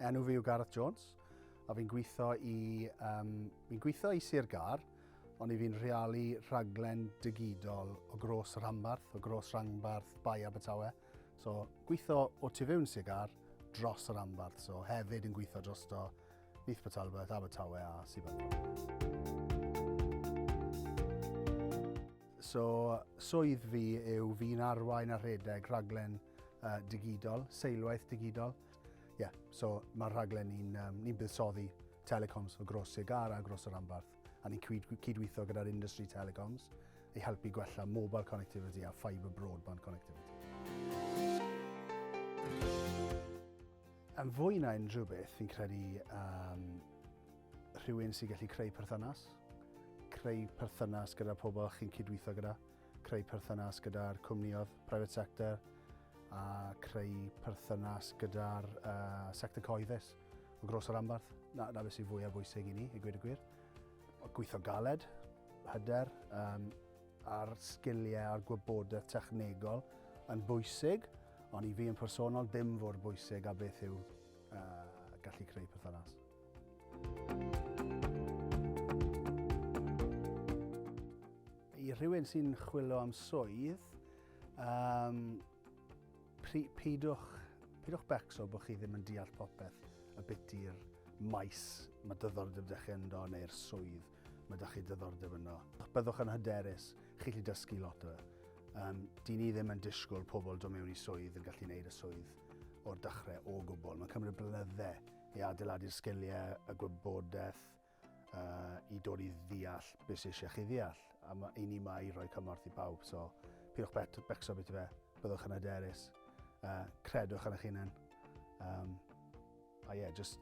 Enw fi yw Gareth Jones, a fi'n gweithio i Sir Gar, ond fi'n rheoli rhaglen digidol o Gros Rhanbarth, o Gros Rhanbarth, Bai Abertawe. So, gweithio o tu fewn Sir Gar dros y Rhanbarth, so hefyd yn gweithio dros o Nyth Talbot, Abertawe a Sir Benfro. So, swydd fi yw fi'n arwain ar rhedeg rhaglen digidol, seilwaith digidol. So mae'r rhaglen ni'n buddsoddi telecoms o Gros Sir Gar a Gros y Rhanbarth, a ni'n cydweithio gyda'r industry telecoms i helpu gwella mobile connectivity a fibre broadband connectivity. Yn fwy na unrhyw beth, fi'n credu rhywun sy'n gallu creu perthynas gyda pobl chi'n cydweithio gyda, creu perthynas gyda'r cwmnioedd, private sector, a creu perthynas gyda'r sector cyhoeddus o Gros y Rhanbarth. Na beth sy'n fwyaf bwysig i ni, i gweud y gwir. Gweithio galed, hyder, a'r sgiliau a'r gwybodaeth technegol yn bwysig, ond i fi yn personol dim fod bwysig a beth yw gallu creu perthynas. I rhywun sy'n chwilio am swydd, peidwch becso bod chi ddim yn deall popeth y bit i'r maes mae diddordeb dechrau ynddo neu'r swydd mae da chi diddordeb ynddo. Byddwch yn hyderus, chi'n gallu dysgu lot o fe. Di ni ddim yn disgwyl pobl dod mewn i swydd yn gallu gwneud y swydd o'r dechrau o gwbl. Mae'n cymryd blynyddau i adeiladu'r sgiliau, y gwybodaeth, i dod i ddeall beth sydd eisiau chi ddeall. A i ni yma i roi cymorth i bawb, so peidwch becso beth i fe, byddwch yn hyderus. Credwch yn eich hunain. Just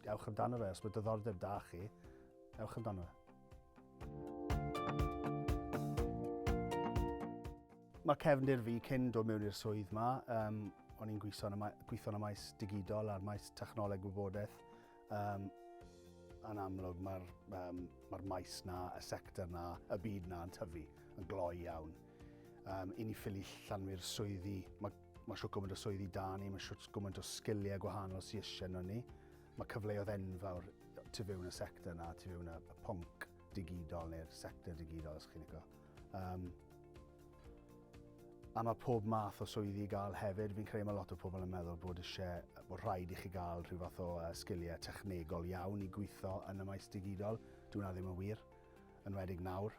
ewch amdano fe, os mae diddordeb da chi, ewch amdano fe. Mae cefndir fi cyn dod mewn i'r swydd yma, o'n i'n gweithio yn y maes digidol a'r maes technoleg gwybodaeth. Yn amlwg, mae'r maes na, y sector na, y byd na yn tyfu, yn gloi iawn. I ni ffili llanwi'r swyddi, mae siwr gymaint o swyddi da ni, mae siwr gymaint o sgiliau gwahanol sy'n eisiau nhw ni. Mae cyfleoedd enfawr tu fewn y sector na, tu fewn y pwnc digidol neu'r sector digidol, os chi'n nico. A mae pob math o swyddi i gael hefyd. Fi'n credu mae lot o pobl yn meddwl bod rhaid i chi gael rhyw fath o sgiliau technegol iawn i gweithio yn y maes digidol. Dwi'n ddim yn wir, yn wedig nawr.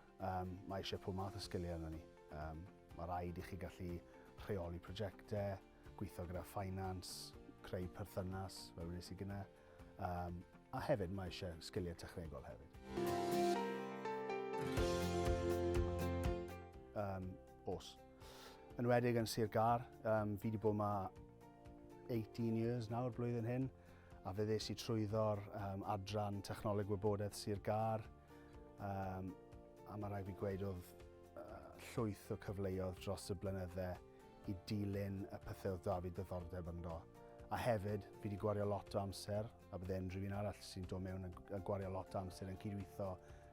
Mae eisiau pob math o sgiliau yna ni. Mae rhaid i chi gallu rheoli prosiectau, gweithio gyda finance, creu perthynas, fel wnes i gyna. A hefyd mae eisiau sgiliau technegol hefyd. Os. Yn wedig yn Sir Gar, fi wedi bod yma 18 years nawr blwyddyn hyn, a fe ddes i trwyddo'r adran technoleg gwybodaeth Sir Gar, a mae rhaid fi gweud oedd llwyth o cyfleoedd dros y blynyddau i dilyn y pethau oedd da fi diddordeb ynddo. A hefyd, fi wedi gwario lot o amser, a bydde unrhyw un arall sy'n dod mewn yn gwario lot o amser yn cydweithio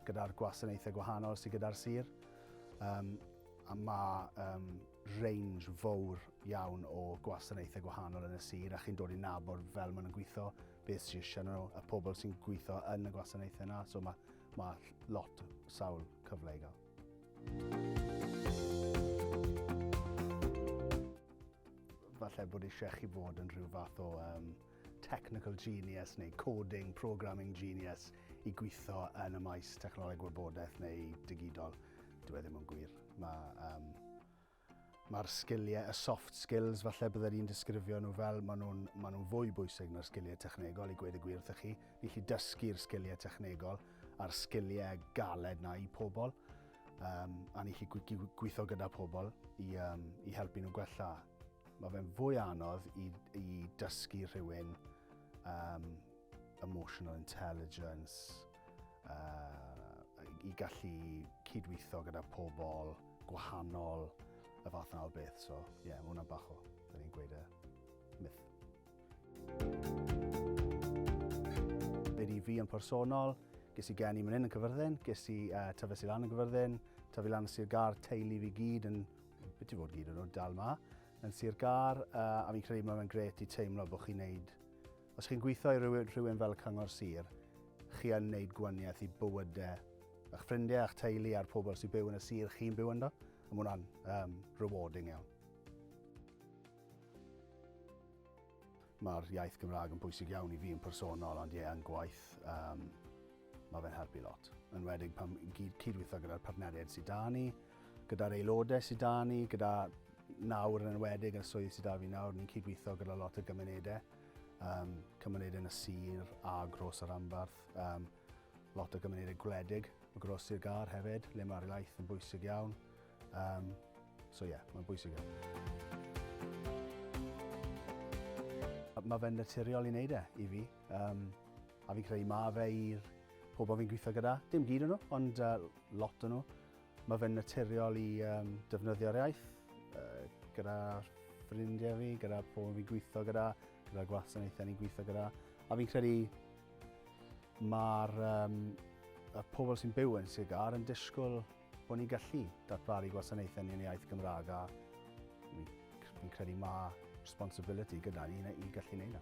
gyda'r gwasanaethau gwahanol sydd gyda'r sir. A mae range fawr iawn o gwasanaethau gwahanol yn y sir, a chi'n dod i nabod fel maen nhw'n gweithio, beth sy'n eisiau nhw, y pobl sy'n gweithio yn y gwasanaethau yna, so mae lot sawl cyfle i gael. Falle bod eisiau chi fod yn rhyw fath o technical genius neu coding, programming genius i gweithio yn y maes technoleg gwybodaeth neu digidol. Dwi ddim yn gwir. Mae'r sgiliau, y soft skills, falle byddai ni'n disgrifio nhw fel, maen nhw'n fwy bwysig na'r sgiliau technegol, i gweud y gwir wrthych chi. Ni gallu dysgu'r sgiliau technegol a'r sgiliau galed na i pobl, a ni gallu gweithio gyda pobl i helpu nhw gwella. Mae fe'n fwy anodd i dysgu rhywun emotional intelligence, i gallu cydweithio gyda pobl gwahanol y fath yna o beth. So, mae hwnna bach o, da ni'n gweud myth. Fi yn personol, ges i geni fan hyn yn Cyfyrddin, ges i tyfu Sir lan yn Cyfyrddin, tyfu lan yn Sir Gar, teulu fi gyd yn, beth i fod gyd yn nhw, dal ma, yn Sir Gar, a fi'n credu mae'n grêt i teimlo bod chi'n neud Os chi'n gweithio i rhywun fel Cyngor Sir, chi yn gwneud gwaniaeth i bywydau eich ffrindiau, eich teulu a'r pobl sy'n byw yn y sir chi'n byw ynddo. A mae hwnna'n rewarding iawn. Mae'r iaith Gymraeg yn bwysig iawn i fi yn personol, ond yn gwaith mae fe'n helpu lot. Yn wedig pan cydweithio gyda'r partneriaid sydd 'da ni, gyda'r aelodau sydd 'da ni, gyda nawr yn enwedig yn y swydd sydd 'da fi nawr, ni'n cydweithio gyda lot o gymunedau. Cymunedau yn y sir a Gros yr Anbarth, lot o gymunedau gwledig o Gros i'r Gar hefyd, le mae'r iaith yn bwysig iawn. Mae'n bwysig iawn. Mae fe'n naturiol i wneud i fi, a fi'n credu mae fe i'r pobl fi'n gweithio gyda. Dim gyd o'n nhw, ond lot o'n nhw. Mae fe'n naturiol i defnyddio'r iaith gyda ffrindiau fi, gyda pobl fi'n gweithio gyda gwasanaethau ni'n gweithio gyda. A fi'n credu mae'r pobl sy'n byw yn Cyngor yn disgwyl bod ni'n gallu datblygu gwasanaethau ni yn iaith Gymraeg, a fi'n credu mae responsibility gyda ni i gallu gwneud 'na.